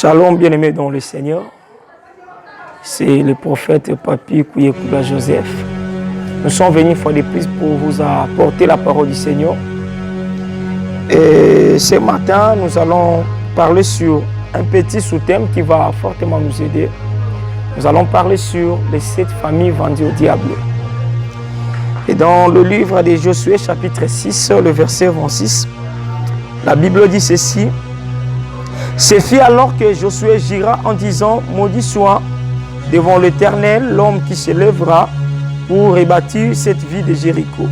Shalom bien-aimés dans le Seigneur. C'est le prophète Papi Kouyekula Joseph. Nous sommes venus une fois de plus pour vous apporter la parole du Seigneur. Et ce matin, nous allons parler sur un petit sous-thème qui va fortement nous aider. Nous allons parler sur les 7 familles vendues au diable. Et dans le livre de Josué, chapitre 6, le verset 26, la Bible dit ceci. C'est fit alors que Josué gira en disant, maudit soit devant l'Éternel l'homme qui se lèvera pour rebâtir cette ville de Jéricho.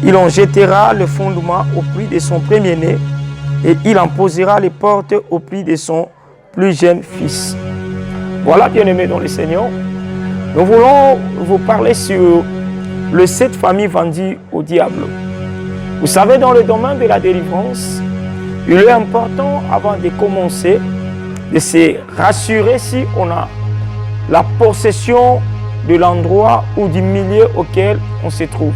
Il en jettera le fondement au prix de son premier-né et il en posera les portes au prix de son plus jeune fils. Voilà, bien-aimés dans le Seigneur, nous voulons vous parler sur les 7 familles vendues au diable. Vous savez, dans le domaine de la délivrance, il est important, avant de commencer, de se rassurer si on a la possession de l'endroit ou du milieu auquel on se trouve.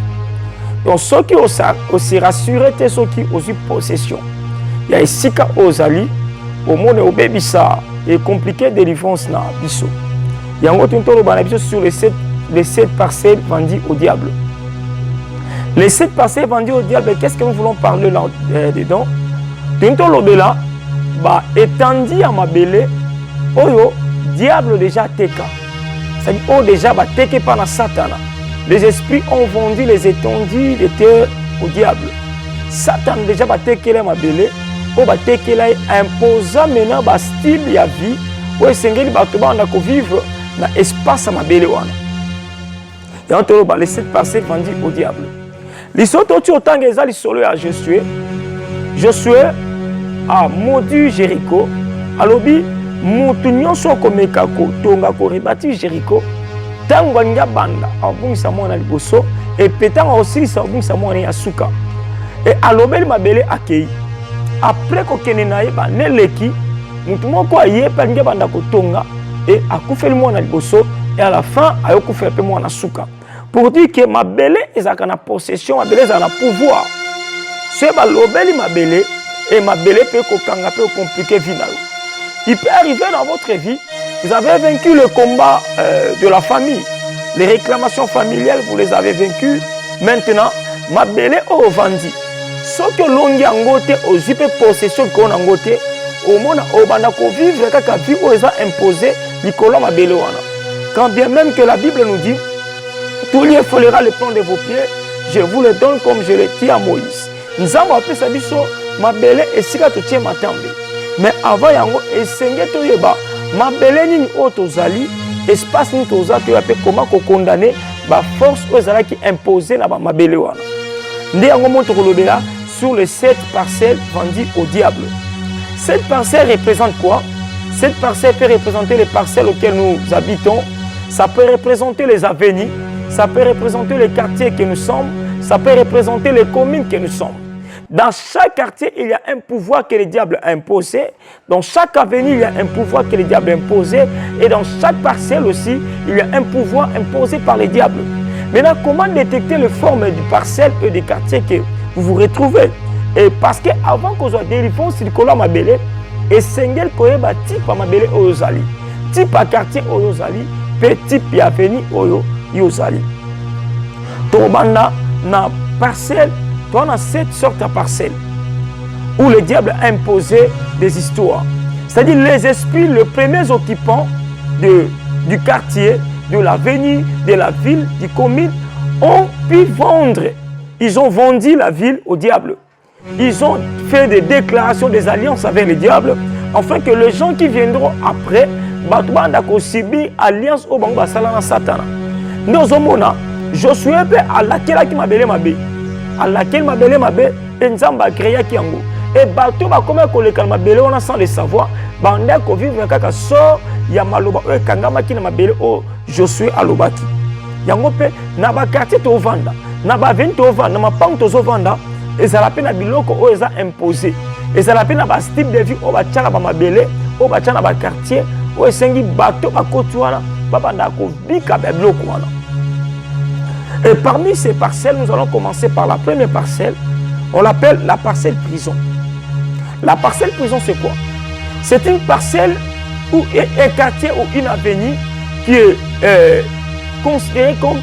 Donc, ceux qui ont se rassuré, c'est ceux qui ont eu possession. Il y a ici aux alliés, au monde où ça est compliqué de délivrance na biso. Il y a un autre sur les 7 parcelles vendues au diable. Les 7 parcelles vendues au diable, qu'est-ce que nous voulons parler là-dedans? Tinto lobela ba étendi à ma belle oyo diable déjà teka. C'est-à-dire oh déjà ba teke par na Satan. Les esprits ont vendu les étendues de terre au diable. Satan déjà ba teke la ma belle o ba teke la imposa maintenant ba style ya vie o esengeli ba to banda ko vivre na espace ma belle wana. Et on te ba les 7 parcelles vendues au diable. Les autres tu autant que ça les solo à Josué a maudit Jéricho. Alobi mutu nyonso komeka ko tonga ko rebâtir Jéricho. Tango nga banda abungisa mwana liboso et petanga aussi sa abungisa mwana ya suka. Et alobeli mabele akei. Après ko kenena yeba neleki mutu moko ayepa nga banda ko tonga et akufeli mwana liboso et à la fin ayokufela pe mwana suka. Pour dire que mabele ezaka na possession, mabele ezaka na pouvoir. C'est balobeli mabele et mabele peut compliquer vie. Il peut arriver dans votre vie, vous avez vaincu le combat de la famille, les réclamations familiales, vous les avez vaincues. Maintenant, mabele au vendi. Ce que l'on a ngoté aux hyper possession qu'on a ngoté, au monde au banako vivre kaka vie où ils ont imposé Nicolas mabele wana. Quand bien même que la Bible nous dit, tout lieu folera le plan de vos pieds, je vous le donne comme je l'ai dit à Moïse. Nous avons appelé ça biso mabele esika totie matambe. Mais avant yango esenge toyeba mabele nini otozali espace ni toza to yape comment ko condamner ba force ozala qui imposer na ba mabele wana. Nde yango monto kolobela sur les 7 parcelles vendues au diable. Cette parcelle représente quoi? Cette parcelle peut représenter les parcelles auxquelles nous habitons, ça peut représenter les avenues, ça peut représenter les quartiers que nous sommes, ça peut représenter les communes que nous sommes. Dans chaque quartier, il y a un pouvoir que le diable a imposé. Dans chaque avenue, il y a un pouvoir que le diable a imposé. Et dans chaque parcelle aussi, il y a un pouvoir imposé par le diable. Maintenant, comment détecter les formes du parcelle et des quartiers que vous vous retrouvez? Et parce qu'avant qu'on soit délivré, c'est le mabele et sengel koyeba type à mabele oyozali. Type à quartier oyozali, petit avenue oyozali. Tobanda na parcelle. On a 7 sortes de parcelles où le diable a imposé des histoires. C'est-à-dire les esprits, les premiers occupants du quartier, de l'avenue, de la ville, du commune, ont pu vendre. Ils ont vendu la ville au diable. Ils ont fait des déclarations, des alliances avec le diable, afin que les gens qui viendront après, batubanda subi alliance au bango salana satana. Nous avons Josué à laquelle qui m'a belé ma bé. À laquelle ma belle et Nzamba créé qui yango et bateau ba comme koleka ma belle on a sans le savoir banda ko vivre kaka so ya maloba e kangama ki na ma belle o Josué alobaki yango pe na ba quartier to vanda na ba vente to vanda na ma pang to zo vanda et ça la peine na biloko o eza imposé et ça la peine na ba style de vie o ba tchana ba ma belle o ba tchana ba quartier o esengi bateau ba kotuana ba banda ko bika ba biloko wana. Et parmi ces parcelles, nous allons commencer par la première parcelle. On l'appelle la parcelle prison. La parcelle prison, c'est quoi? C'est une parcelle ou un quartier ou une avenue qui est considéré comme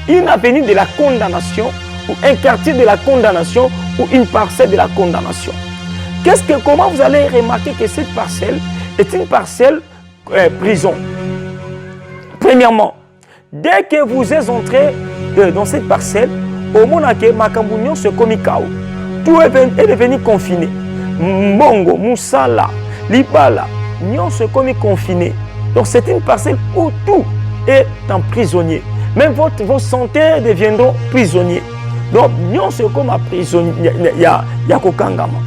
une avenue de la condamnation ou un quartier de la condamnation ou une parcelle de la condamnation. Comment vous allez remarquer que cette parcelle est une parcelle prison? Premièrement, dès que vous êtes entré dans cette parcelle, au moment que Makambunyon se commis KO, tout est devenu confiné. Mbongo, Moussala, Libala, Nyon se commis confiné. Donc c'est une parcelle où tout est en prisonnier. Même vos santé deviendront prisonniers. Donc Nyon se commis prisonnier. Il y a Kokangama.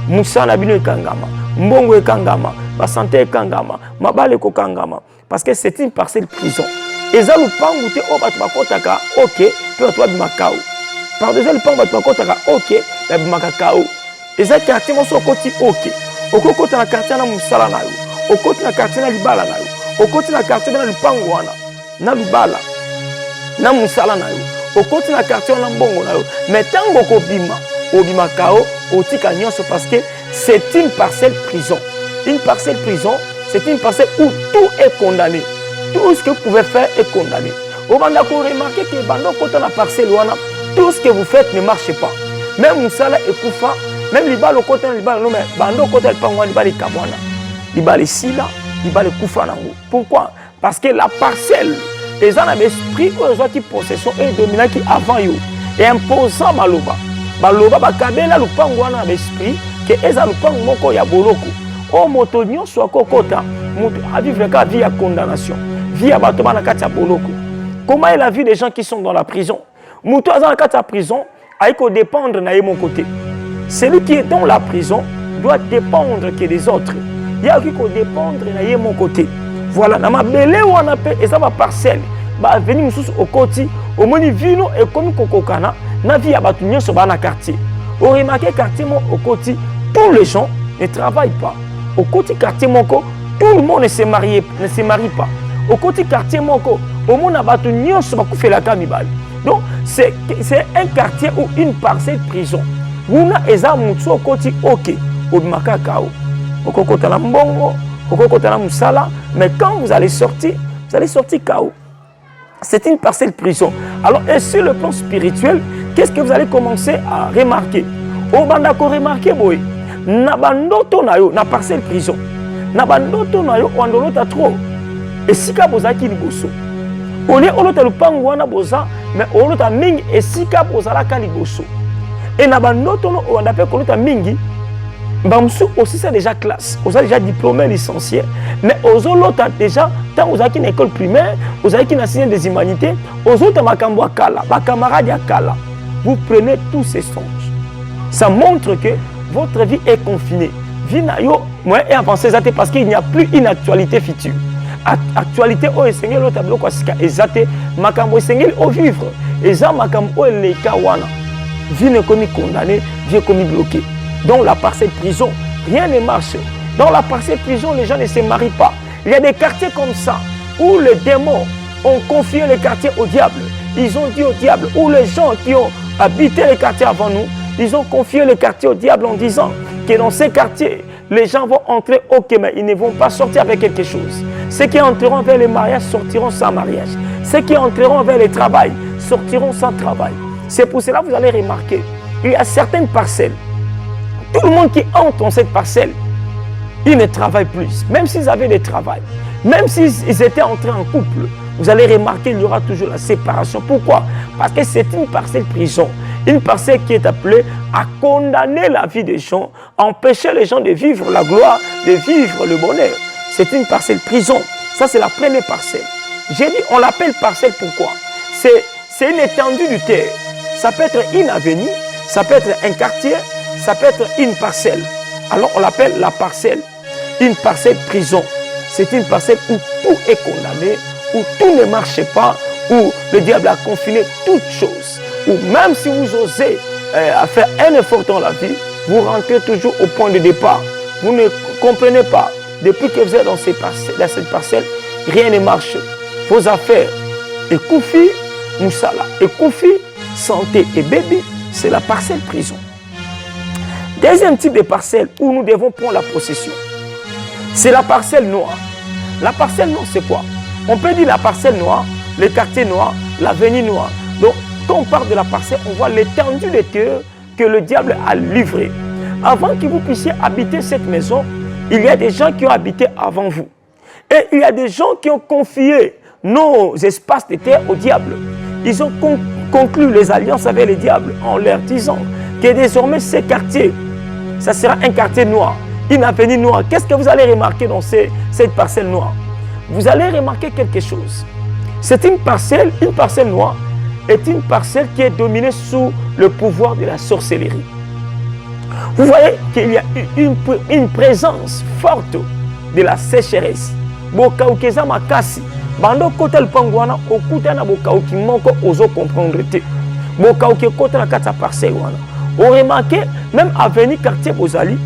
Moussala bino Kangama. Mbongo Kangama. Ma santé est Kangama. Ma balle est Kangama. Parce que c'est une parcelle prison. Et ça nous parle de Obatmakotaka, ok, puis on va Macao. Par-dessus le pan Batmakotaka, ok, la Macao. Et ça, quartier, mon so côté, ok. Au côté de la quartier, na Moussala na yo. Au côté de la quartier, na Libala na yo. Au côté de la quartier, na Lupangwana. Na Libala. Na Moussala na yo. Au côté de la quartier, na Mbongo na yo. Mais tant que Obima, Obima Kao, Otika Nyonso, parce que c'est une parcelle prison. Une parcelle prison, c'est une parcelle où tout est condamné. Tout ce que vous pouvez faire est condamné. Au moment où vous remarquez que quand on a parcelle, tout ce que vous faites ne marche pas. Même Moussala et Koufa, même les balles au côté de l'Ibal, mais Bando côté de l'Ibal, les Kabwana, les balles Sila, les balles Koufa. Pourquoi? Parce que la parcelle, les gens ont l'esprit qui possession et dominant qui avant eux. Et imposant Maloba. Maloba, Bakabela, le Pangwana a l'esprit que Eza le Pangmoko ya Boloko. Oh, motonio soit kokota, à vivre la vie à condamnation. Vie à Batoma na katia Boloko. Comment est la vie des gens qui sont dans la prison? Moutou dans la katia prison, il dépendre de mon côté. Celui qui est dans la prison doit dépendre que des autres. Il y a qui dépendre de mon côté. Voilà, dans ma belle ou on appelle et ça va parcelle. Bah venir au côté, au moni vino et comme kokokana, na vie à Batunio sur bana quartier. Au remarqué quartier au côté, tous les gens ne travaillent pas. Au côté quartier Moko, tout le monde ne se marie pas. Au côté quartier Moko, au monde abattu nyon se fait la camibale. Donc c'est un quartier ou une parcelle prison. Vous n'avez pas au côté ok, au Makakao, au côté la Mbongo, au côté la Moussala, mais quand vous allez sortir KO. C'est une parcelle prison. Alors et sur le plan spirituel, qu'est-ce que vous allez commencer à remarquer? Au bandako remarquer boy. Na bandoto na yo na parcelle prison na bandoto na yo ondolota trop esika bozaki liboso ole olota lupango wana boza mais olota mingi esika bozalaka liboso et na bandoto no on appelle kolota mingi bamsu aussi c'est déjà classe oza déjà diplômé licencié mais ozolota déjà tant ozaki na école primaire ozaki na signe des humanités ozota makambo akala ba camarades akala vous prenez tous ces songes. Ça montre que votre vie est confinée. Vie est avancée parce qu'il n'y a plus une actualité future. Actualité au Seigneur le tableau quoi c'est exacté makambo Seigneur au vivre et ça makambo les kawana. Vie n'est comme condamnée, vie est comme bloquée. Dans la parcelle prison, rien ne marche. Dans la parcelle prison, les gens ne se marient pas. Il y a des quartiers comme ça où les démons ont confié les quartiers au diable. Ils ont dit au diable, ou les gens qui ont habité les quartiers avant nous, ils ont confié le quartier au diable en disant que dans ces quartiers, les gens vont entrer, ok, mais ils ne vont pas sortir avec quelque chose. Ceux qui entreront vers le mariage sortiront sans mariage. Ceux qui entreront vers le travail sortiront sans travail. C'est pour cela que vous allez remarquer, il y a certaines parcelles. Tout le monde qui entre dans cette parcelle, ils ne travaillent plus. Même s'ils avaient des travails, même s'ils étaient entrés en couple, vous allez remarquer qu'il y aura toujours la séparation. Pourquoi? Parce que c'est une parcelle prison. Une parcelle qui est appelée à condamner la vie des gens, à empêcher les gens de vivre la gloire, de vivre le bonheur. C'est une parcelle prison. Ça, c'est la première parcelle. J'ai dit, on l'appelle parcelle pourquoi? C'est une étendue du terre. Ça peut être une avenue, ça peut être un quartier, ça peut être une parcelle. Alors, on l'appelle la parcelle. Une parcelle prison. C'est une parcelle où tout est condamné, où tout ne marche pas, où le diable a confiné toutes choses. Ou même si vous osez faire un effort dans la vie, vous rentrez toujours au point de départ. Vous ne comprenez pas. Depuis que vous êtes dans cette parcelle, rien ne marche. Vos affaires, et Koufi, Moussala, et Koufi, santé et bébé, c'est la parcelle prison. Deuxième type de parcelle où nous devons prendre la possession. C'est la parcelle noire. La parcelle noire, c'est quoi? On peut dire la parcelle noire, le quartier noir, l'avenue noire. Donc, quand on parle de la parcelle, on voit l'étendue de terre que le diable a livré. Avant que vous puissiez habiter cette maison, il y a des gens qui ont habité avant vous. Et il y a des gens qui ont confié nos espaces de terre au diable. Ils ont conclu les alliances avec le diable en leur disant que désormais ces quartiers, ça sera un quartier noir, une avenue noire. Qu'est-ce que vous allez remarquer dans cette parcelle noire? Vous allez remarquer quelque chose. C'est une parcelle noire est une parcelle qui est dominée sous le pouvoir de la sorcellerie. Vous voyez qu'il y a une présence forte de la sécheresse. Bokaukeza makasi. Bando kota lupangwana okuta na bokauki moko ozo comprendre te. Bokauki kota na kata parcelle wana. On remarque même avenue quartier Bozali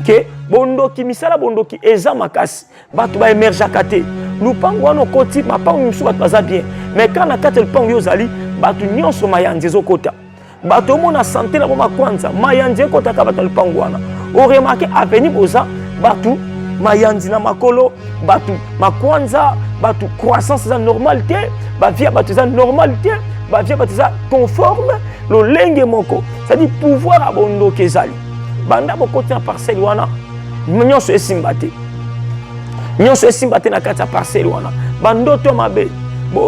que bondoki misala bondoki eza makasi. Batu ba émerger kate. Lupangwana koti mapangu musu batu baza bien. Mais quand na kata lupangu yozali batu nyonso mayanje zo kota. Bato mona santé na boma kwanza mayanje kota ka batu lupangu wana. On remarque avenue Boza batu mayanzi na makolo batu makwanza batu croissance za normalité ba via batu za normalité ba via batu za conforme lo lenge moko ça dit pouvoir abondo kezali banda bokoti na parcelle wana nyonso esimbate na kati ya parcelle wana bandoto mabe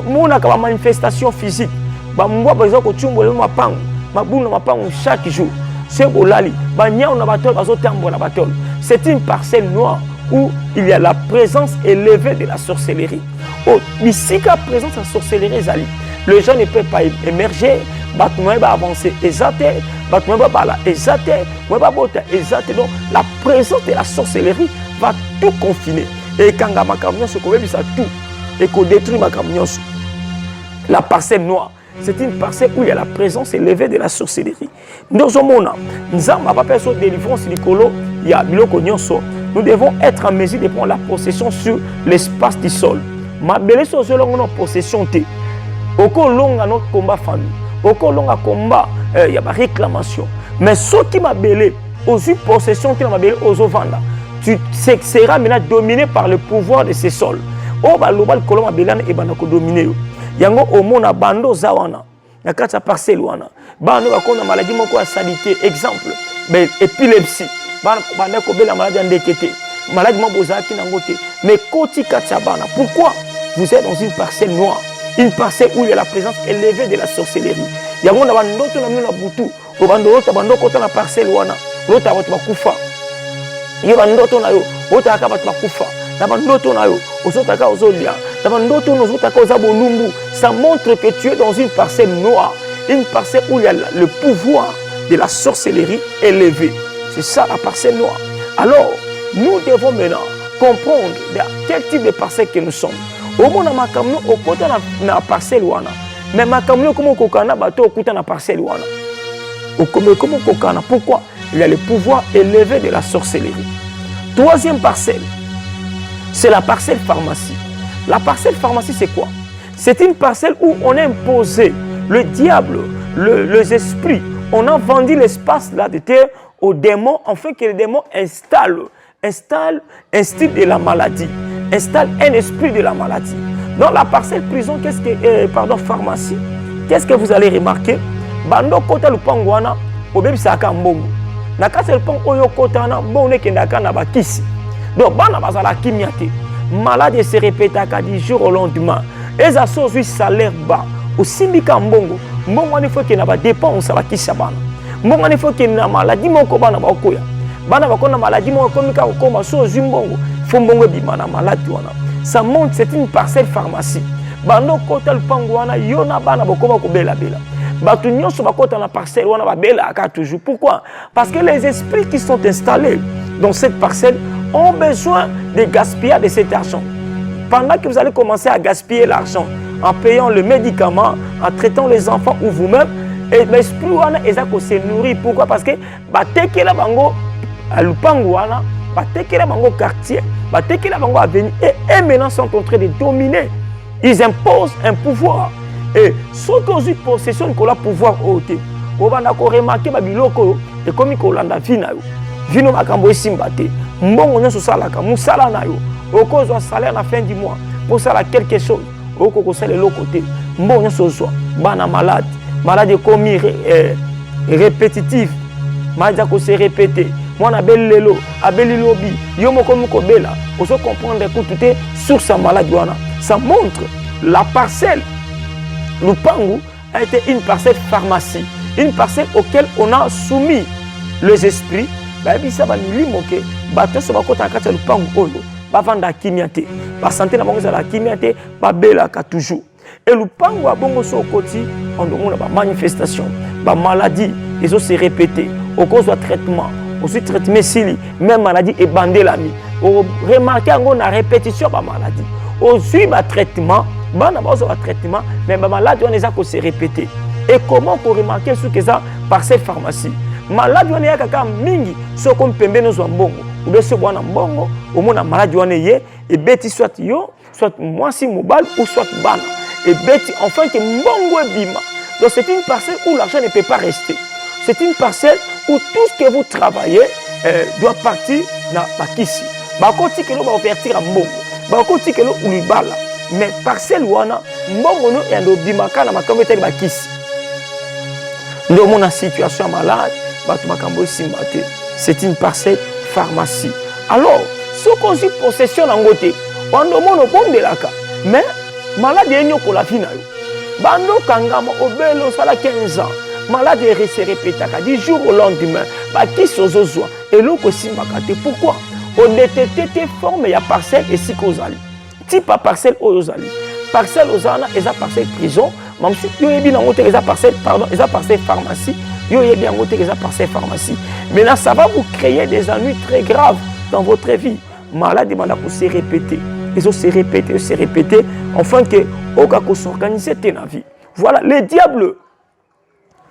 mona ka ba manifestation physique ba mbwa bazo ko chumbola mapango mabuna mapango chaque jour c'est bolali ba nyao na batol bazo tambola batol. C'est une parcelle noire où il y a la présence élevée de la sorcellerie. Oh, ici, la présence de la sorcellerie, les gens ne peuvent pas émerger, ils va avancer, donc la présence de la sorcellerie va tout confiner. Et quand ma camion se connaît, ça tout, et qu'on détruit ma camion. La parcelle noire, c'est une parcelle où il y a la présence élevée de la sorcellerie. Nous devons être en mesure de prendre la possession sur l'espace du sol. Ma belle chose, c'est possession. Oko longa notre combat famille. Oko longa combat, il y a des réclamations. Mais ce qui m'a belé, aussi possession, qui m'a belé, aux vanda, tu seras maintenant dominé par le pouvoir de ces sols. Oh, bah, l'obal koloma belane et banako dominé. Yango au monde bando zawana. Yakata parcelle wana. Bando bakona maladie moko à salité. Exemple, ben épilepsie. Banako bela maladie andekete. Maladie mabozaki nangote. Mais koti katsabana. Pourquoi vous êtes dans une parcelle noire? Une parcelle où il y a la présence élevée de la sorcellerie. Yango na bandoto na mino butu. O bandoto bandoko ta na parcelle wana. Lota watu bakufa. Yo bandoto na yo. Ota akabatu bakufa. Na bandoto na yo. Osotaka ozolia. Ça montre que tu es dans une parcelle noire, une parcelle où il y a le pouvoir de la sorcellerie élevé. C'est ça la parcelle noire. Alors, nous devons maintenant comprendre quel type de parcelle que nous sommes. Au moins, au côté de la parcelle, mais comment la parcelle. Pourquoi? Il y a le pouvoir élevé de la sorcellerie. Troisième parcelle, c'est la parcelle pharmacie. La parcelle pharmacie, c'est quoi? C'est une parcelle où on a imposé le diable, les esprits. On a vendu l'espace là de terre aux démons, afin que les démons installent un style de la maladie, installent un esprit de la maladie. Dans la parcelle prison, pharmacie, qu'est-ce que vous allez remarquer? Bando kota lupangwana, obebi saka mbongo. Na kasa lupang oyo kota na mbongo kendaka na bakisi. Donc bana bazala kimiate. Malade se répète du jour au lendemain. Et ça sort du salaire bas. Aussi bika mbongo. Mbongo il faut qu'il n'a pas dépense à qui sabana. Mbongo il faut qu'il n'a maladie mon kobana ba okoya. Bana ba kona maladie mon komika okoma so zimbongo. Faut mbongo bimana maladie wana. Ça montre c'est une parcelle pharmacie. Bando kota lupangwana yona bana bokoma ko bela bela. Batu nyonso bakota na parcelle wana ba bela aka toujours. Pourquoi? Parce que les esprits qui sont installés dans cette parcelle ont besoin de gaspiller de cet argent. Pendant que vous allez commencer à gaspiller l'argent en payant le médicament, en traitant les enfants ou vous-même, et l'esprit se nourrit. Pourquoi? Parce que batekela bango lupanguana, batekela bango quartier, batekela bango avenue et maintenant sont en train de dominer. Ils imposent un pouvoir. Et ceux qui ont eu possession de la pouvoir ôté, on va remarquer babiloko et comme ils kolanda vina vino makambo esimbate mbongo nyonso osalaka mosala na yo okozwa salaire na fin du mois posala quelque chose okokosala eloko te mbongo nyonso ozwa bana malade ekomi répétitif malade akose répété mwana abeli lelo abeli lobi yo moko mokobela ozo comprendre que tout est sur sa maladie wana. Ça montre la parcelle lupangu a été une parcelle pharmacie, une parcelle auquel on a soumis les esprits. Babisa ba milimo ke bato so bakota kata lupangu oyo bavanda kimia te ba santé na bango za la kimia te ba belaka toujours. Et lupangu abongo so koti on demande ba manifestation ba maladie ils ont se répéter au cause de traitement aussi traitement sili même maladie et bandé l'ami o remarquer ngo na répétition ba maladie aussi ba traitement bana ba so ba traitement mais ba maladie on les a ko se répéter. Et comment pour remarquer ce que ça par cette pharmacie malade wana ya kaka mingi so comme pembe no zo mbongo ou bien so bwana mbongo au mona malade wana ye et beti soit yo soit moi si mobile ou soit bana et beti enfin que mbongo bima. Donc c'est une parcelle où l'argent ne peut pas rester. C'est une parcelle où tout ce que vous travaillez doit partir dans bakisi. Bakoti que l'on va ouvrir à mbongo. Bakoti que l'on ulibala. Mais parcelle wana mbongo no et ndo bimaka na makambo te bakisi. Ndo mona situation malade. C'est une parcelle pharmacie. Alors, ce qu'on dit possession en côté, on demande au bon de la cas. Mais, malade est n'y la fin. Bando kangama obelo sala 15 ans. Malade est se répète du jour au lendemain. Bah qui sozozoa et l'autre aussi makate. Pourquoi? On détecte tes formes, il y a parcelle et si causali. Type à parcelle aux parcelle aux ana et parcelle prison. Même si il y a bien en côté parcelle pardon, et parcelle pharmacie. Yo y bien côté que ça par ces pharmacies. Maintenant, ça va vous créer des ennuis très graves dans votre vie. Malade demande à se répéter. Ils ont se répéter, enfin que au cas qu'on s'organise dans vie. Voilà, le diable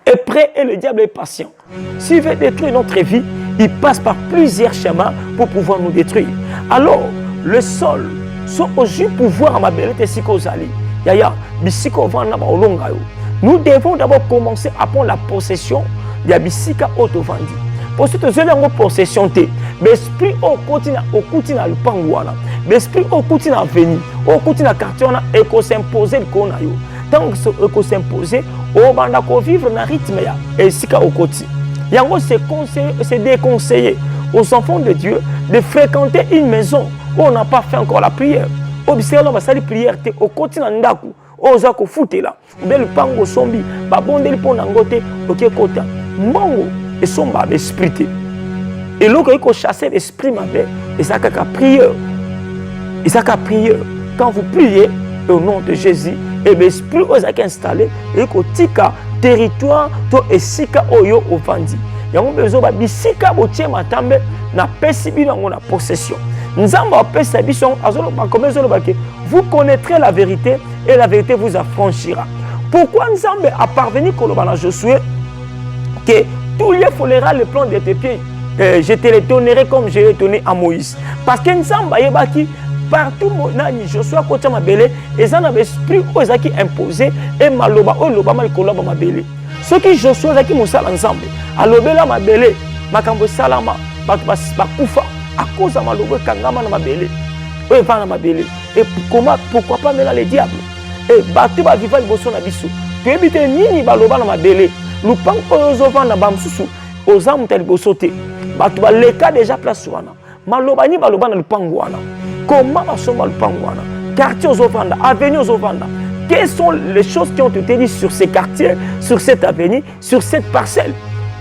est prêt et le diable est patient. S'il veut détruire notre vie, il passe par plusieurs chemins pour pouvoir nous détruire. Alors, le sol, sont aussi pouvoir à ma belle et sikosali. Yaya, bisiko vana ba olongayo. Nous devons d'abord commencer à prendre la possession de la bisika auto-vendi. Pour ce que nous avons possession, l'esprit au quotidien le pangouana, l'esprit au quotidien venu, au quotidien quartier et qu'on s'impose le konayo. Tant que qu'on s'impose, on va vivre dans le rythme et sika au quotidien. Yango c'est déconseillé aux enfants de Dieu de fréquenter une maison où on n'a pas fait encore la prière. Observez la prière au quotidien ndaku. Oza ko futela bel pango sombi ba bondeli pona ngote oké kota mbongo et somba esprit et loko ko chasser l'esprit mabe et ça ka prière et ça ka prière quand vous priez au nom de Jésus et l'esprit oza ka installé et ko tika territoire to esika oyo ovandi yango bezo ba bisika botie matambe na pesi binango na possession nzamba opesa biso azolo ba komezo ba ke vous connaîtrez la vérité et la vérité vous affranchira. Pourquoi Nzambe a parvenu à Josué que tout lieu folera le plan de tes pieds, je te les donnerai comme je l'ai donné à Moïse. Parce que Nzamba yebaki partout monani Josué côté mabele et ça n'avait esprit aux qui imposé et maloba o loba mal koloba mabele. Ce qui Josué qui musala Nzambe alobela mabele makambo salama bakufa à cause de maloba kangama na mabele. Et pourquoi pas maintenant les diables? Et bateau va vivre le bosso na biso. Tu évites nini baloba na mabele. Lupang ozova na bamsusu. Ozam tel bosote. Bateau va le cas déjà place wana. Maloba ni baloba na lupango wana. Comment basomba lupango wana? Quartier ozovanda, avenue ozovanda. Quelles sont les choses qui ont été dites sur ces quartiers, sur cette avenue, sur cette parcelle?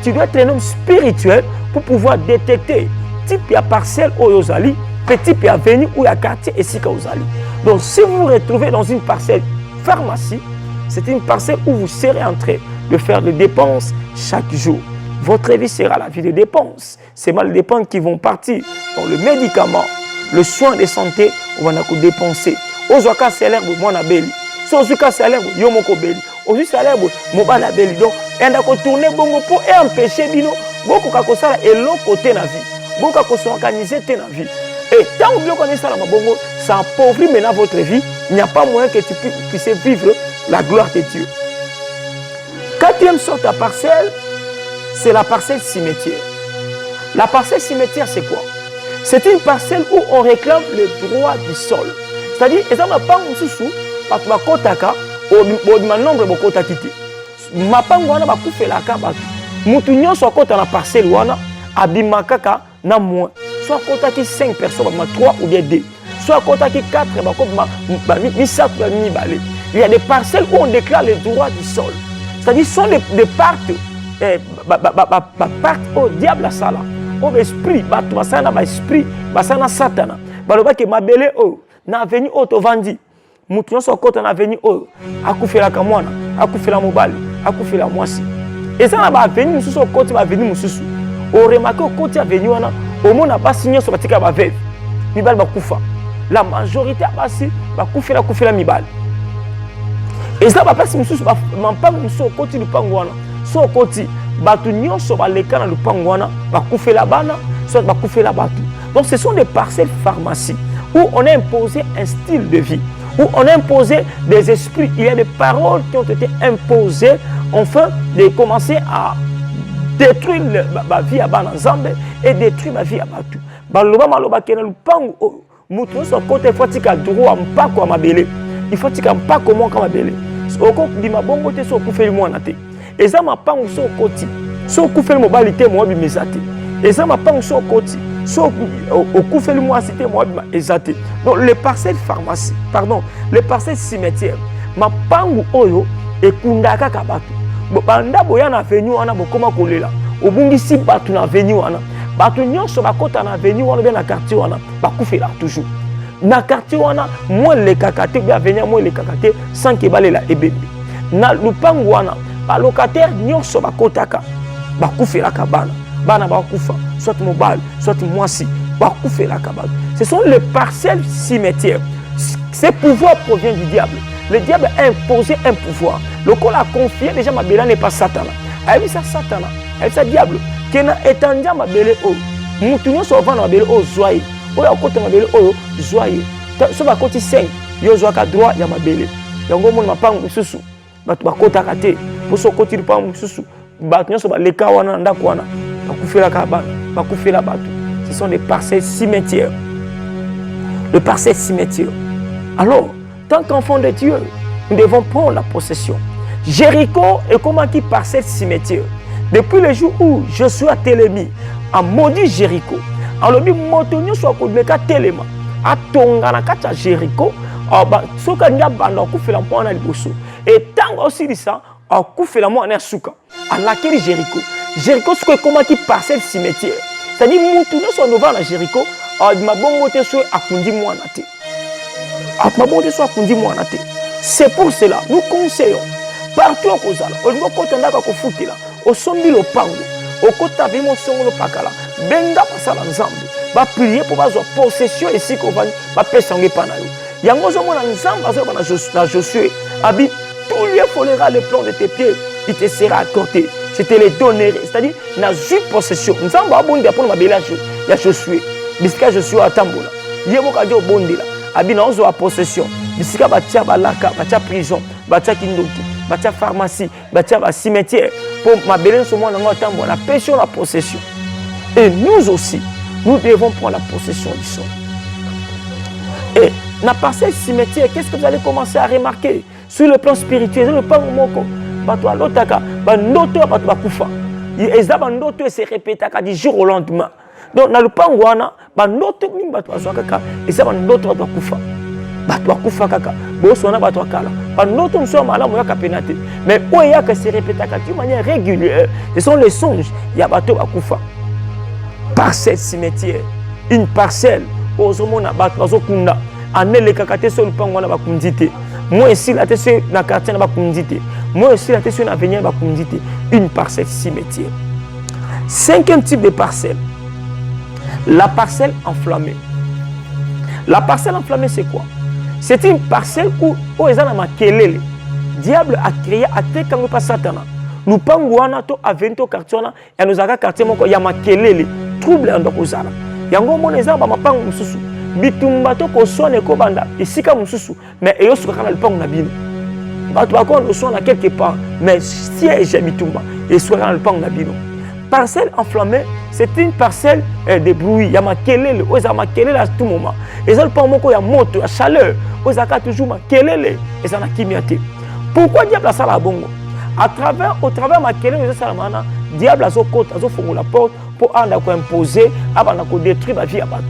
Tu dois être un homme spirituel pour pouvoir détecter type ya parcelle oyozali. Petit peu avenue ou à quartier et sika ozali. Donc si vous vous retrouvez dans une parcelle pharmacie, c'est une parcelle où vous serez en train de faire des dépenses chaque jour. Votre vie sera la vie de dépenses. C'est mal les dépenses qui vont partir dans le médicament, le soin de santé, on va dépenser. Ozoka salaire moi na beli. So ozoka salaire yo moko beli. Ozu salaire moba na beli. Donc on a tourner bongo pour empêcher bino beaucoup ka kosala et l'autre côté na vie. Beaucoup ka s'organiser te na vie. Et tant que vous connaissez ça, ça appauvrit maintenant votre vie. Il n'y a pas moyen que tu puisses vivre la gloire de Dieu. Quatrième sorte de parcelle, c'est la parcelle cimetière. La parcelle cimetière, c'est quoi? C'est une parcelle où on réclame le droit du sol. C'est-à-dire, ils ont pas un sous, parce que bakotaka, au nombre de kotaki te. Mapango wana bakufelaka bato. Mutu nyonso akota na parcelle wana abimakaka na moins. Soit kotaki 5 personnes, 3 ou bien 2. Soit kotaki 4, il y a des parcelles où on déclare le droit du sol. C'est-à-dire, ce sont des parts au diable à sala. Au esprit, basana ba esprit, basana satana. Baloba ke mabele o na venu auto vandi. Mutu nyonso akota na venu o akufela kamwana, akufela mobali, akufela mwasi. Et ça na ba venu mususu okoti ba venu mususu. O remarqué okoti a venu wana, au mona basi nyonso batika ba veuve. Mibali bakufa. La majorité basi bakufela mibali. Et ça ba pasi mususu ba mampango mususu okoti lupango wana. So okoti batu nyonso baleka na lupango wana bakufela bana, soit bakufela batu. Donc ce sont des parcelles pharmacie où on a imposé un style de vie, où on a imposé des esprits. Il y a des paroles qui ont été imposées enfin de commencer à détruire ma vie à Banazambe et détruire ma vie à Batu. Baloba maloba kena lupango mutu so côté fatika droit mpako mabele. Il faut tika mpako mon mabele. Oko bima bongo te so kufeli mwana te. Eza mapango so koti. So kufeli mobalité mo bimezate. Eza mapango so koti. So okufeli mwasi te mo ezate. Donc les parcelles pharmacie, pardon, les parcelles cimetières. Mapango oyo ekundaka ka batu. Banda boya na venu wana bokoma kolela. Obungisi batu na venu wana. Batu nyonso bakota na venu wana bien na quartier wana bakufela toujours. Na quartier wana moi le kakate bien venir moi le kakate sans que balela ebebe. Na lupango wana ba locataire nyonso bakotaka bakufela ka bana. Bana bakufa soit mobile, soit mwasi bakufela ka bana. Ce sont les parcelles cimetières. Ce pouvoir provient du diable. Le diable a imposé un pouvoir. Le col a confié, déjà ma belle n'est pas Satan. Elle ça Satan, elle ça diable. Qui n'a étendu ma belle oh. Moutounion soit vent ma belle oh joyeux. Oh à côté ma belle oh joyeux. Sur ma côté 5, yo joie droit ya ma belle. Yango mon ma pangu susu. Batu bakota kate. Pour so côté du pangu susu. Batu so ba leka wana ndako wana. Bakufela ka bana, bakufela batu. Ce sont des parcelles cimetières. Les parcelles cimetières. Alors, tant qu'enfant de Dieu, nous devons prendre la possession. Jéricho est comme un parcelle cimetière. Depuis le jour où Josué Télémi a maudit Jéricho, alors il montonio soit kodeka Téléma, a tongana kacha Jéricho, soka nya banda kufela mwana liboso. Et tant aussi dit ça, a kufela mwana suka, a laquelle Jéricho. Jéricho c'est comme un parcelle cimetière. C'est-à-dire montonio soit novana Jéricho, a mabongo te soit akundi mwana te. C'est pour cela nous conseillons partout au Kozala, au niveau Kotandaka Kofutila, au Sombi le Pango, au Kota Vimo Songo le Pakala, Benga Pasala Nzambe, va prier pour avoir possession ici qu'on va pésanguer Panayo. Yangozo mon Nzambe, na Josué, Abi, tout lieu folera le plan de tes pieds, il te sera accordé. Je te les donnerai. C'est-à-dire, na eu possession. Nzambe a bondi pour ma belle il y a Josué. Bisika Josué a Tambola. Yemo Kadio bondi là. Abina ozo a possession. Bisika batia balaka, batia prison, batia kindoki, batia pharmacie, batia cimetière. Pour ma belle sur moi dans tambo, la pêche la possession. Et nous aussi, nous devons prendre la possession du sol. Et na parcelle cimetière, qu'est-ce que vous allez commencer à remarquer sur le plan spirituel, sur le plan moko, bato alotaka, bandoto bato bakufa. Eza bandoto se répétaka du jour au lendemain. Donc na lupango wana bandoto mingi bato azwaka eza bandoto bato bakufa. Bato bakufa kaka. Boso wana bato akala. Bandoto mso malamu yaka penate. Mais oyaka se répétaka de manière régulière. Ce sont les songes ya bato bakufa. Parcelle cimetière, une parcelle ozomona bato bazokunda. Anele kakate so lupango wana bakundite. Moi ici la tese na quartier na bakundite. Moi ici la tese na avenir bakundite. Une parcelle cimetière. Cinquième type de parcelle. La parcelle enflammée. La parcelle enflammée, c'est quoi? C'est une parcelle où ezana makelele. Diable a créé à te kango pas satana. Nous panguana to avento quartier et nous aga quartier moko ya makelele. Trouble ndoko zala. Yango mona ezaba mapangu mususu. Bitumba to ko sone ko banda esika mususu mais eyo suka kana lupangu na bino. Bato bakona sona quelque part mais siège bitumba et suka kana lupangu na bino. parcelle enflammée, c'est une parcelle de bruit. Il y a ma kelele, il y a ma kelele à tout moment. Et ça, le pas il y a moto, il y a chaleur, il y a toujours ma kelele, et ça n'a kimiaté. Pourquoi diable a ça la bongo? Au travers ma kelele, ça la mana, diable a zo côte, a zo fongo la porte pour anda ko imposer, abana ko détruire ma vie à bateau.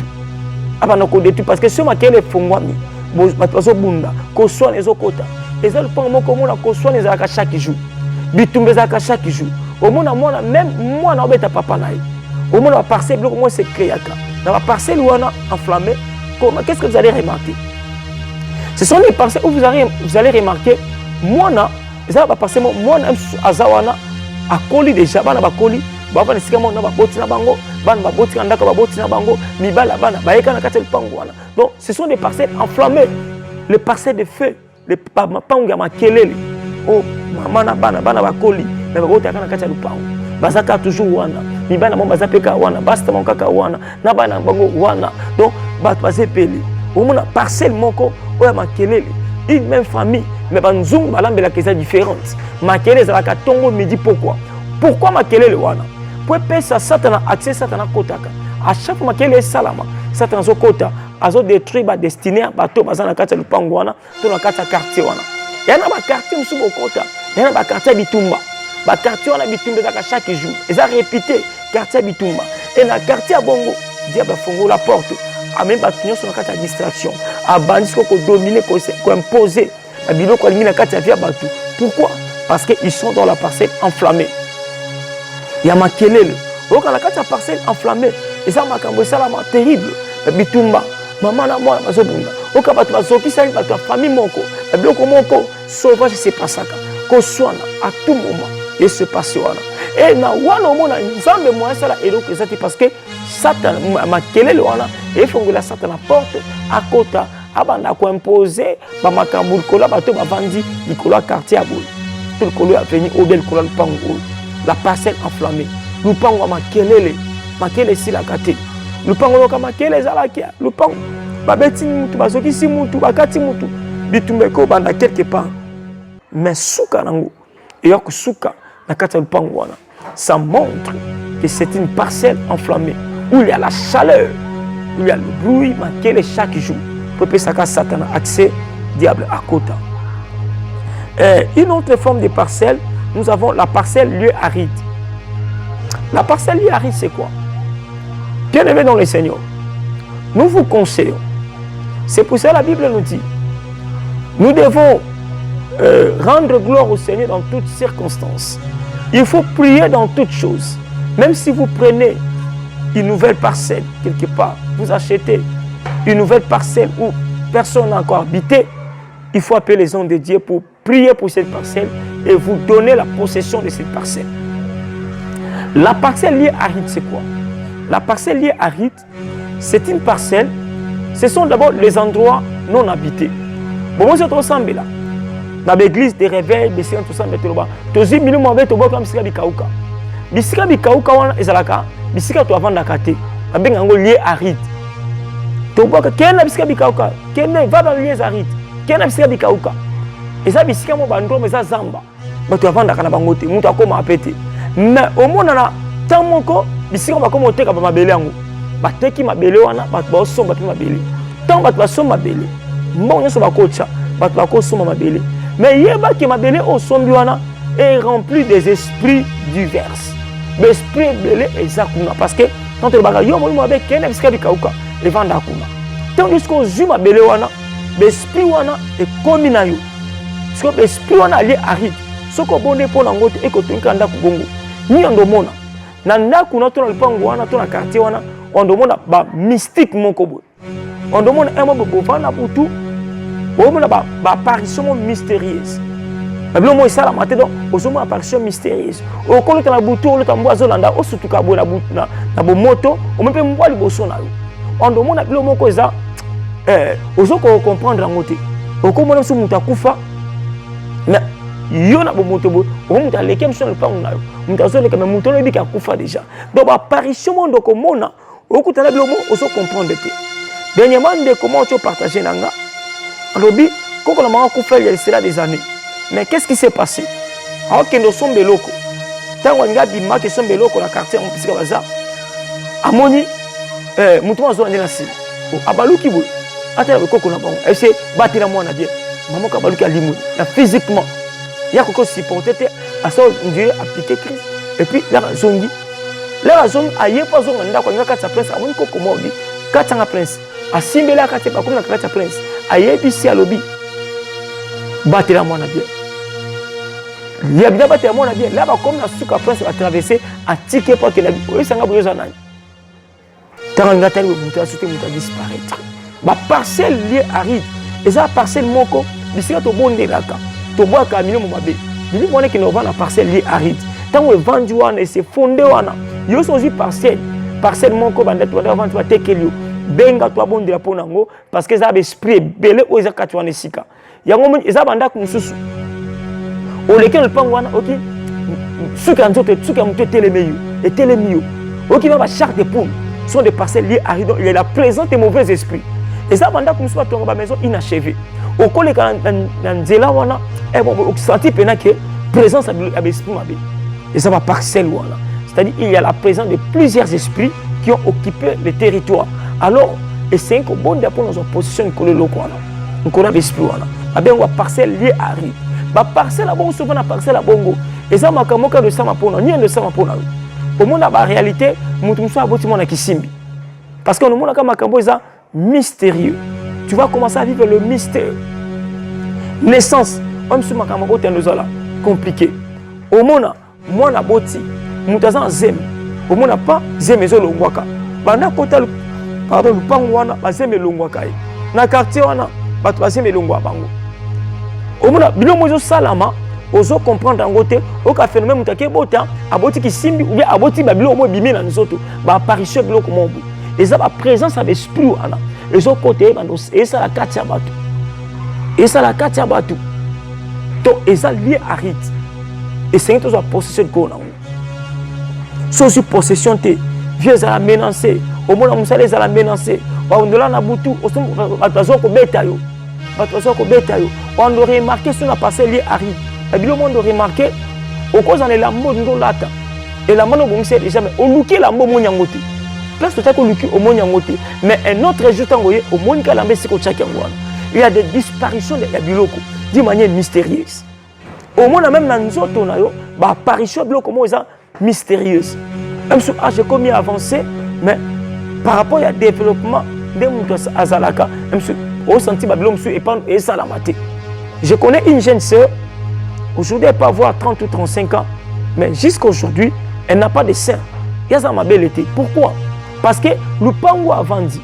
Abana ko détruire parce que si ma kelele fongwami, bato zo bunda, ko soine zo kota. Et ça, le pas comme on ko soine za chaque jour. Bitumbe za chaque jour. Au monde même moi na obeta papa naï. Au monde la parcelle bloc moi c'est créé dans la parcelle où on a enflammé. Qu'est-ce que vous allez remarquer? Ce sont les parcelles où vous allez remarquer moi na ça va passer moi na azawana a coli déjà bana ba coli baba nisika mo na ba boti na bango bana ba boti na ndaka ba boti na bango mibala bana ba yeka na kati le pango wana. Donc ce sont des parcelles enflammées, les parcelles de feu, les pango ya makelele. Oh mama na bana ba coli na ba boti na kati le pango bazaka toujours wana mibana mo bazapeka wana basta mon kaka wana na bana bango wana. Donc ba bazepeli au mona parcelle moko o ya makelele, une même famille mais banzungu balambela keza différente. Makelele za ka tongo midi pourquoi makelele wana pour pesa satana accès satana kotaka à chaque fois makelele salama satana zo kota azo détruire ba destiné bato bazana kati le pango wana to na kati quartier wana yana ba quartier musubo kota yana ba quartier bitumba ba quartier wana bitumba za chaque jour et ça répéter quartier bitumba et na quartier bongo diable fongo la porte a même batunyo sur na kati distraction a bandis ko dominer ko imposer ba biloko lingi na kati ya bato. Pourquoi? Parce qu'ils sont dans la parcelle enflammée. Il y a makelele. Donc, la carte parcelle enflammée. Et ça, c'est terrible. Bitumba, maman, moi, ma zobunda. Donc, tu vas sortir ça, ta famille, moko. Moko, sauvage, c'est pas ça. Kosuana, à tout moment, il se passe. Et na wana omona nzambe moyen ça la eloko ezati parce que Satan makelele wana et fongola Satan la porte à kota abanda ko imposer ba makambu kola bato ba vandi likolo quartier à boule. Tout le colo a venu au bel colo pango. La parcelle enflammée. Le pango makelele si la kate. Le pango ka makelele zalakia. Le pango ba beti mutu ba soki si mutu ba kati mutu. Bitumbeko banda quelque part. Mais souka nango. Et yoko souka na kati le pango wana. Ça montre que c'est une parcelle enflammée où il y a la chaleur, où il y a le bruit makelele chaque jour. Pour que ça Satan a accès diable à kota. Une autre forme de parcelle, nous avons la parcelle lieu aride. La parcelle lieu aride, c'est quoi? Bien aimé dans le Seigneur, nous vous conseillons. C'est pour ça que la Bible nous dit, nous devons rendre gloire au Seigneur dans toutes circonstances. Il faut prier dans toutes choses. Même si vous prenez une nouvelle parcelle quelque part, vous achetez une nouvelle parcelle où personne n'a encore habité, il faut appeler les hommes de Dieu pour prier pour cette parcelle et vous donner la possession de cette parcelle. La parcelle liée aride, c'est quoi? La parcelle liée aride, c'est une parcelle, ce sont d'abord les endroits non habités. Bon, moi, c'est trop semblé là. Dans l'église, des réveils, des séances, tout ça, mais tout le bas. Tous les minutes, on va te voir comme si Bikauka. Bisika Bikauka, on est là, Bisika, tu as vendu la carte. Avec un lié aride. Tu vois que quelqu'un a Bisika Bikauka, quelqu'un va dans le lié aride. Quelqu'un a Bisika Bikauka. Et ça, Bisika, mon bandro, mais ça, Zamba. Mais tu as vendu la carte, tu as comme à péter. Mais au monde, on a tant mon corps, Bisika, on va comme au thé, ma belle. Bah, t'es qui ma belle, on a, bah, tu vas sombre, ma belle. Tant, bah, tu vas sombre, ma belle. Bon, on va coach, bah, tu vas sombre, ma belle. Mais il y a qui m'a belé au sombiwana est rempli des esprits divers. L'esprit belé est zakuna parce que quand le bagage yo mo avec ken biska bikauka et vanda kuna. Tant jusqu'au zuma belé wana, l'esprit wana est comme na yo. Parce que l'esprit wana lié aride. Soko bonne pour nangote et ko tunkanda ku bongo. Ni ndomona. Na ndakuna to na lipango wana to na quartier wana, on demande ba mystique moko boy. On demande un mot bovana butu. On a une apparition mystérieuse. On a une apparition mystérieuse. On a une apparition moto. On a une apparition on demande à l'homme que ça. On comprendre on comprend que mutakufa. Mais il y a une moto. On a les questions de on a moto déjà. Donc apparition on comprendre. On comprendre. Dernièrement, comment tu partages nanga? Robi, quand on a fait il y a des années. Mais qu'est-ce qui s'est passé? Alors que nous sommes des locaux. tant on a bima que son belo qu'on a quartier en pisika baza amoni mutu mazo ande na si abaluki bo ata ko ko na bon ese batira mo na bien maman ka baluki alimu na physiquement ya ko supporter te aso ndiye appliquer Christ et puis la zongi aye pas zonga ndako ngaka ta prince amoni ko komobi katanga prince asimbela kati ba comme na kati prince aye bisi alobi batira mo na bien il y a bien battre mon bien là comme la souka prince a traversé a ticket pour que la oui ça nga boyoza nani tant nga tali mutu a sauté mutu a disparaître ba parcelle lié aride et ça parcelle moko bisika to bonde laka to bois kamino mo mabe bili mona ki no va na parcelle lié aride tant we vendu wana et c'est fondé wana yo aussi parcelle moko banda to va vendre tekelio benga to bonde la ponango parce que ça a esprit belé o ezaka to wana sika yango mo eza banda ku mususu au lequel le pangwana ok ceux qui ont téléméo et télémio ok même chaque des poules sont des parcelles liées à il y a la présence des mauvais esprits et ça pendant qu'on soit dans la maison inachevée au collègue dans nzela wana et bon senti pena que présence à l'esprit mabé et ça va parcelle wana c'est-à-dire il y a la présence de plusieurs esprits qui ont occupé le territoire alors et c'est un bon d'apport dans une position que le local wana on connaît l'esprit wana bien on parcelle liée à ride ba parcelle à bongo souvent na parcelle à bongo et ça makamoka de ça mapona ni de ça mapona au monde ba réalité mutu muso aboti mona kisimbi parce que on mona ka makambo eza mystérieux tu vas commencer à vivre le mystère naissance homme sur makambo te nozala compliqué au mona mona boti mutu za zem au mona pas zem ezo longwaka banda kota pardon lupango wana ba zem longwaka na quartier wana ba ba zem longwa bango au monde bilo mozo salama ozo comprendre ngote au ka phénomène mutake bota aboti kisimbi ou bien aboti babilo mo bimi na nzoto ba apparition bilo comment et ça ba présence avec esprit wana ezo côté bando et ça la kati ya batu et ça la kati ya batu to et ça lié à rite et c'est une possession ko na so sur possession te vieux à la menacer au monde musale za la menacer wa ndola na butu oso bazo ko beta yo on doit remarquer sur la parcelle liée à ride. Et bien, on doit remarquer, au cause en est la mode de l'ata. Et la mode de c'est déjà, mais on loue la mode de l'angote. Place de on loue au monde d'angote. Mais un autre résultat, au monde de c'est il y a des disparitions de biloko d'une manière mystérieuse. Au monde même dans nous autres, on a apparition de biloko mystérieuse. Même si j'ai commis avancé, mais par rapport au développement des moutons azalaka, même si au senti Babylone et ça la maté. Je connais une jeune sœur, aujourd'hui elle peut avoir 30 ou 35 ans, mais jusqu'à aujourd'hui, elle n'a pas de sein. Il y a ma belle été. Pourquoi? Parce que le pango a vendu.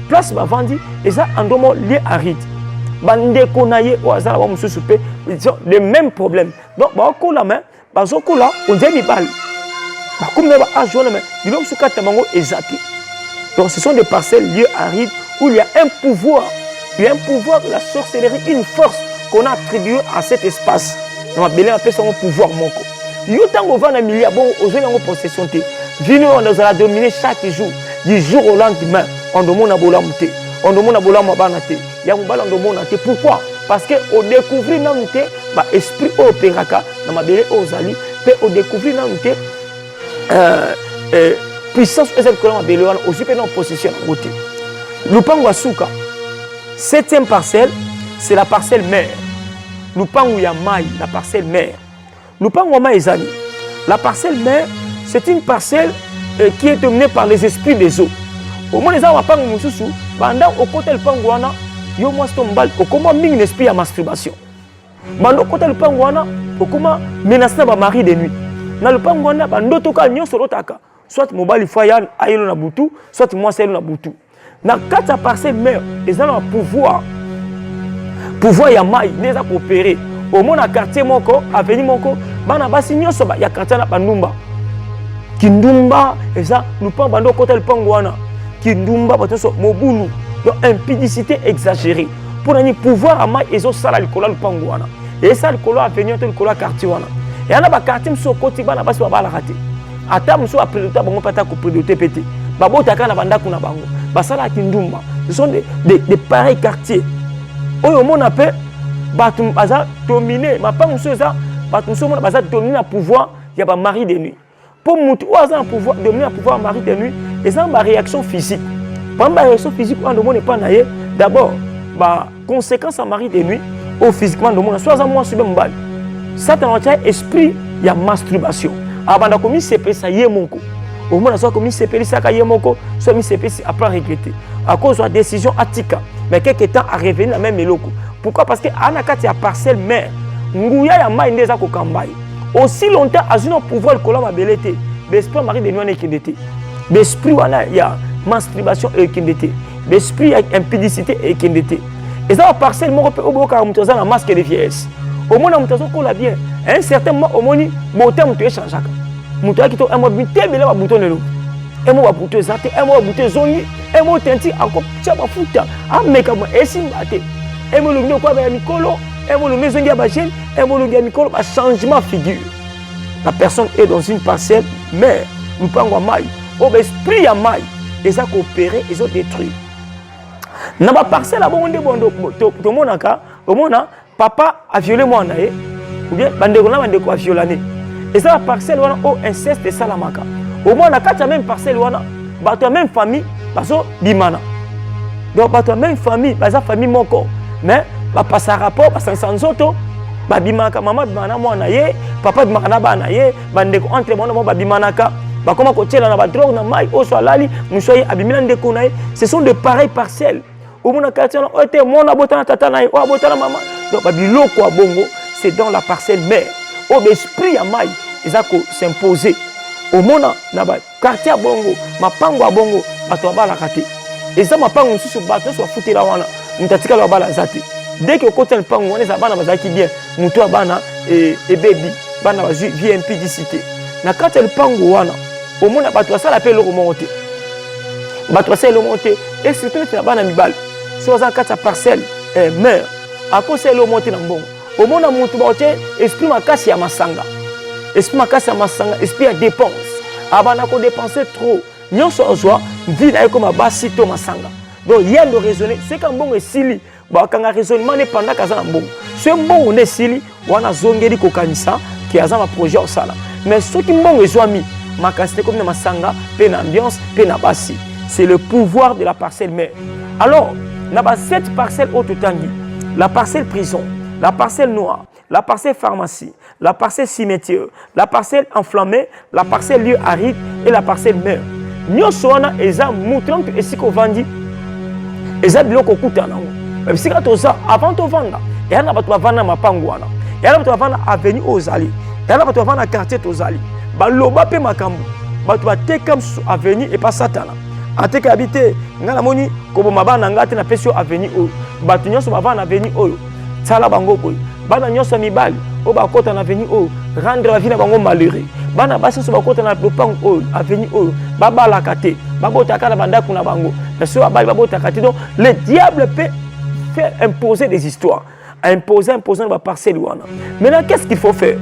Place va vendu, et ça en domo lié à rite. Bande konaye au hasard, les mêmes problèmes. Donc, la main, on dit des balles. Comme on a joué la main, ils vont se casser et zapper. Donc, ce sont des parcelles liées à rite où il y a un pouvoir. Il y a un pouvoir de la sorcellerie, une force qu'on a attribuée à cet espace. On a belé un peu son pouvoir moko. Yotango on va dans milliard bon aux gens en possession te. Vino on nous a dominé chaque jour, du jour au lendemain. On demande à bolamte, on demande à bolamabanaté. Il y a un bal on demande à pourquoi? Parce que au découvrir namte, bah esprit au peraka, na mabele aux ali, peut au découvrir namte puissance et cette colonne belé aussi peut en possession en côté. Lupango Asuka. 7e parcelle, c'est la parcelle mère. Lupango Yamai, la parcelle mère. Lupango Yamai Zani. La parcelle mère, c'est une parcelle qui est dominée par les esprits des eaux. Au moins, les gens ne mususu, pendant au côté du Pangouana, yo moi stombal, au comment ming esprit à masturbation. Pendant au côté du Pangouana, au comment menacer ma mari de nuit. Dans le Pangouana, pendant tout cas, nyon solotaka. Soit mobile foyan ayelo na butu, soit moi c'est na butu. Dans 4 parcelles mère, ils ont un pouvoir ya mai, ils ont coopéré. Au moins, dans le quartier, avenue Moko, bana basi nyoso ba ya quartier na Bandumba. Kindumba, et ça, nous pas bando côté le Pangouana. Kindumba, bateau Mobulu, donc impudicité exagérée. Pour un pouvoir à mai, ils ont ça le cola le Pangouana. Et ça le cola avenue, le cola quartier wana. Et on a ba quartier so côté bana basi ba la raté. Ata muso a prédoté bango pata ko prédoté pété. Babo taka na banda kuna bango. Basala Kindumba. Ce sont des pareils quartiers. Oyo mon appel batum baza dominé, ma pas muso ça, batum so mon baza dominé le pouvoir il y a un mari de nuit. Pour pouvoir devenir un pouvoir mari de nuit, et ça a une réaction physique. Pour une réaction physique, on ne pas naïe. D'abord, conséquence en mari de nuit, au physiquement, soit moi sur le bal. Ça t'as esprit, il y a masturbation. Avant de commis c'est ça y est mon co. Au moins soit commis c'est ça y est mon co, soit mis c'est après regretter. À cause de la décision atika, mais quelque temps à revenir la même éloko. Pourquoi? Parce que anakati a parcelle mère, ngouya ya mai ndeza ko kambai. Aussi longtemps à un pouvoir le cola ma belete, l'esprit mari de nuit n'est qu'indété. L'esprit wana il y a masturbation et qu'indété. L'esprit il y a impudicité et qu'indété. Et ça parcelle mon peu au boka mutaza na masque de vieillesse. Au moins mutaza ko la bien. Un certain moment au moni beauté mutu changeaka. Mutu akito un mois bité bela ba bouton lelo. Un mois bouton zate, un mois bouton zongi, un mois tenti encore chaba futa. Ah meka mo esimbate. Un mois le quoi ba mikolo, un mois le maison ya ba gel, un mois le mikolo ba changement figure. La personne est dans une parcelle mais nous pas en maille. Au esprit ya maille et ça coopérer ils ont détruit. Na ba parcelle a bon bondo to monaka, au mona papa a violé moi naé ou bien bandeko na bandeko a violané. Et ça la parcelle wana au inceste et salamaka. Au moins na kata même parcelle wana ba ta même famille baso bimana. Donc ba ta même famille, ba sa famille moko. Mais ba passa rapport ba 500 auto ba bimaka maman bimana moi naé, papa bimaka na ba naé, bandeko entre moi ba bimanaka. Ba comment ko tela na ba drogue na mai o so lali, musoyi abimina ndeko naé. Ce sont de pareilles parcelles. Au moins na kata na ote mon abotana tata naé, o abotana maman. Donc ba biloko a bongo, c'est dans la parcelle mère. Au esprit à maille, ils ont s'imposer. Au mona na ba quartier bongo, ma pango a bongo, bato ba la kati. Et ça ma pango sur bato soit foutu la wana, mutatika la bala zati. Dès que côté le pango on est abana bazaki bien, muto abana et baby, bana ba vie impudicité. Na kati le pango wana, au mona bato ça l'appelle le remonter. Bato ça le monter et surtout na bana mibal. Si on a kati parcelle mère, à cause c'est le monter na bongo. Au monde à mon tour, esprit makasi ya masanga. Esprit makasi ya masanga, esprit à dépense. Avant de dépenser trop, nous sommes en joie, vie d'ailleurs comme à basi to masanga. Donc il y a de raisonner, c'est qu'un bon est sili, bah quand un raisonnement n'est pas un bon. Ce bon on est sili, on a zongeli kokanisa qui a un projet au sala. Mais ce qui bon est joami, makasi comme na masanga, pe na ambiance, pe na basi. C'est le pouvoir de la parcelle mère. Alors, n'a pas cette parcelle au totangi, la parcelle prison. La parcelle noire, la parcelle pharmacie, la parcelle cimetière, la parcelle enflammée, la parcelle lieu aride et la parcelle mer. Nous sommes eza mouton que si qu'on vend, eza biloko kuta na ngo. Mais si quand ça avant de vendre, et on a pas de vendre ma pangwana, et on a pas de vendre avenue aux alliés, et on a pas de vendre quartier aux alliés. Ba loba pe makambu, ba tu vas te comme avenue et pas satana. Ate ka habiter ngala moni ko bo mabana ngate na pesio avenue o. Ba tu nyonso ba vendre avenue o. Sala bango boy bana nyonso mibali o ba kota na avenue o rendre la vie na bango malheureux bana basi so ba kota na lopang o avenue o ba bala kate ba bota kana banda kuna bango mais so ba bota kate donc le diable peut faire imposer des histoires imposer la parcelle wana. Maintenant qu'est-ce qu'il faut faire?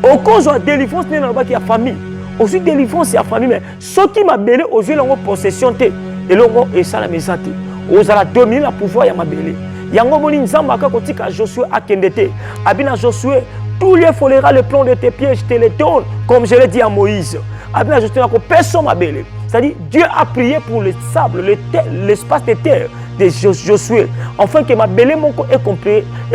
Au cause de délivrance n'est dans la famille aussi délivrance ya famille mais ce qui m'a belé aux yeux longo possession té et longo et ça la maison té aux ala dominer la pouvoir ya mabelé. Yango moni nzamba ka kotika Josué akendete abina Josué tous les folera le plan de tes pieds je te les donne comme je l'ai dit à Moïse abina Josué ko personne ma belle c'est-à-dire Dieu a prié pour le sable l'espace de terre de Josué enfin que ma belle mon ko est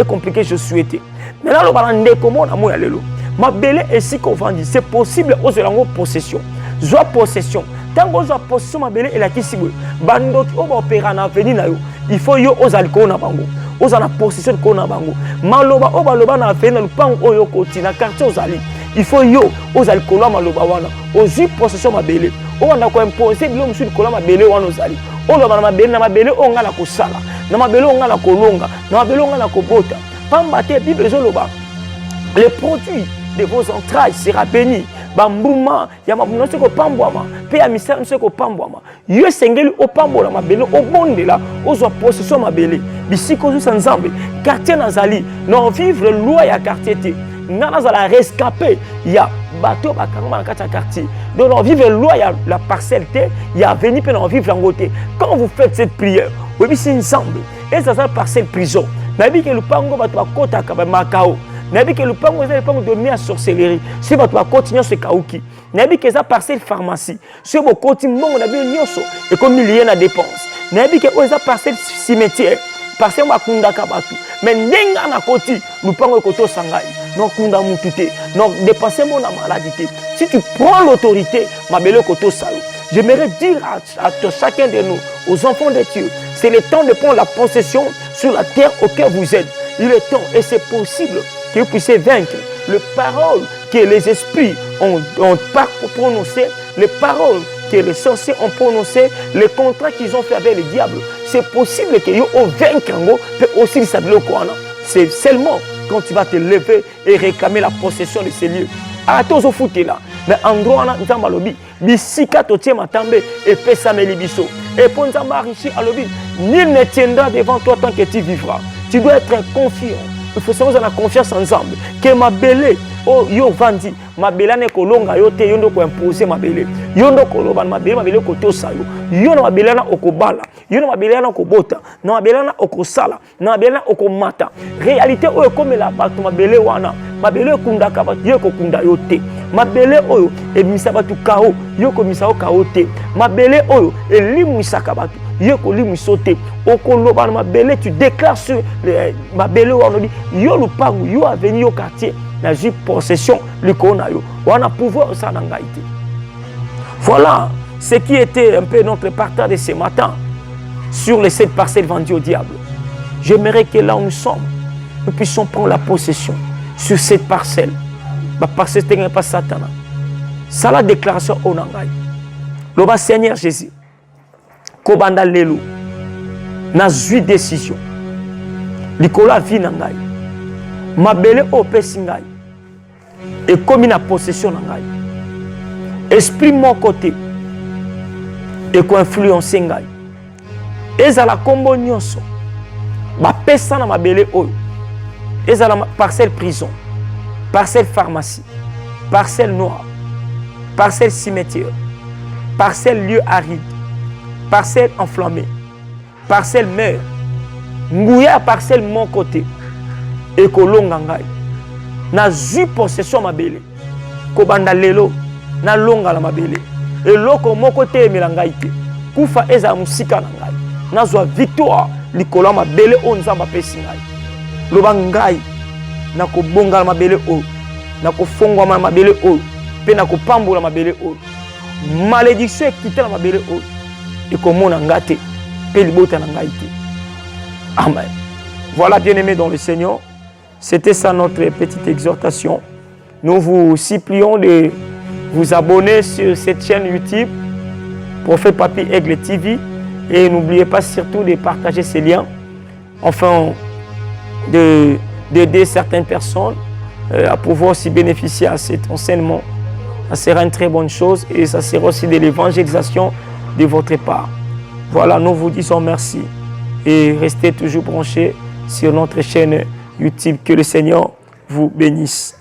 compliqué Josué était maintenant le balande comment na moya lelo ma belle est si qu'on vend c'est possible aux lango possession joie possession tant que joie possession ma belle et la kisibwe bando o ba opéra na venir na yo il faut yo ozali ko na bango ozala possession ko na bango maloba o baloba na venir na lupango oyo koti na quartier ozali il faut yo ozali ko la maloba wana ozi possession ma belle o wana ko imposer bilo musu ko la ma belle wana ozali o loba na ma belle o ngala ko sala na ma belle o ngala ko longa na ma belle o ngala ko bota pamba te bible zo loba les produits de vos entrailles sera béni. Bambouma, ya mabuna seko pambwama, pe ya misala seko pambwama. Yo sengeli o pambola mabele o bondela, ozo possession mabele. Bisiko zo sanzambe, quartier nazali, non vivre loi ya quartier te. Nana zala rescapé, ya bateau bakangama na kati quartier. Donc non vivre loi ya la parcelle te, ya veni pe non vivre en côté. Quand vous faites cette prière, oui c'est ensemble. Et ça parcelle prison. Nabi ke lupango bato bakota ka ba makao. Nabi que le pango est le pango de à sorcellerie. Si votre continuer ce kaouki. Nabi que ça parcelle pharmacie. Si vous continuez mon nabi nyoso et comme il y a une dépense. Nabi que ça parcelle cimetière. Parce que makunda kabatu. Mais nenga na koti nous pango koto sangai. Non kunda mutute. Non dépenser mon maladie. Si tu prends l'autorité, ma belle koto sayo. J'aimerais dire à chacun de nous, aux enfants de Dieu, c'est le temps de prendre la possession sur la terre auquel vous êtes. Il est temps et c'est possible que vous puissiez vaincre les paroles que les esprits ont prononcées, les paroles que les sorciers ont prononcées, les contrats qu'ils ont fait avec le diable. C'est possible que vous vaincre aussi le Coran. C'est seulement quand tu vas te lever et réclamer la possession de ces lieux. Arrêtez aux foot là. Mais endroit nous avons lobby. Bisika totie matambe et pesame libiso. Et pour nous avoir riche à lobby, nul ne tiendra devant toi tant que tu vivras. Tu dois être confiant. Il faut savoir la confiance ensemble. Que ma belle, oh yo vandi, ma belle ne kolonga yo te yondo ko imposer ma belle. Yondo koloba ma belle ko tosa yo. Yondo ma belle na okobala. Yondo ma belle na okobota. Na ma belle na okosala. Na ma belle na okomata. Réalité oyo comme la bato ma belle wana. Ma belle kunda ka bato yo ko kunda yo te. Ma belle oyo e misa bato kao yo ko misa o kao te. Ma belle oyo e limu isaka bato yo ko limu sote. Okoloba ma belle tu déclares sur ma belle wana dit yo lupangu yo avenir yo quartier. Na ju possession likona yo. Wana pouvoir ça na ngaite. Voilà ce qui était un peu notre partage de ce matin sur les 7 parcelles vendues au diable. J'aimerais que là où nous sommes, nous puissions prendre la possession sur cette parcelle. La parcelle n'est pas Satan. C'est la déclaration au Nangai. Le Seigneur Jésus, Kobanda Lelo, n'a eu décision. Nicolas vit Nangai. Ma belle au Pessingai. Et comme il a possession Nangai. Esprit mon côté. Et qu'on influence Nangai. Et ça la combo nyonso. Ma pesa na ma belle oyo. Et ça la parcelle prison. Parcelle pharmacie, parcelle noire, parcelle cimetière, parcelle lieu aride, parcelle enflammée, parcelle mer, ngouya parcelle mon côté, et kolongangai. Na ju possession ma belle, kobanda lelo, na longa la ma belle, et loko mon côté melangaite, kufa eza musika nangai, na zwa victoire, likola ma belle onzamba pesingai, lobangai. Nako bonga ma belle o nako fongwa ma belle o pe nako pambola ma belle o malédiction quitter ma belle o et comment ngate pe libota na ngaite. Amen. Voilà, bien-aimés dans le Seigneur, c'était ça notre petite exhortation. Nous vous supplions de vous abonner sur cette chaîne YouTube Prophète Papy Aigle TV et n'oubliez pas surtout de partager ces liens afin d'aider certaines personnes à pouvoir aussi bénéficier à cet enseignement. Ça sera une très bonne chose et ça sera aussi de l'évangélisation de votre part. Voilà, nous vous disons merci et restez toujours branchés sur notre chaîne YouTube. Que le Seigneur vous bénisse.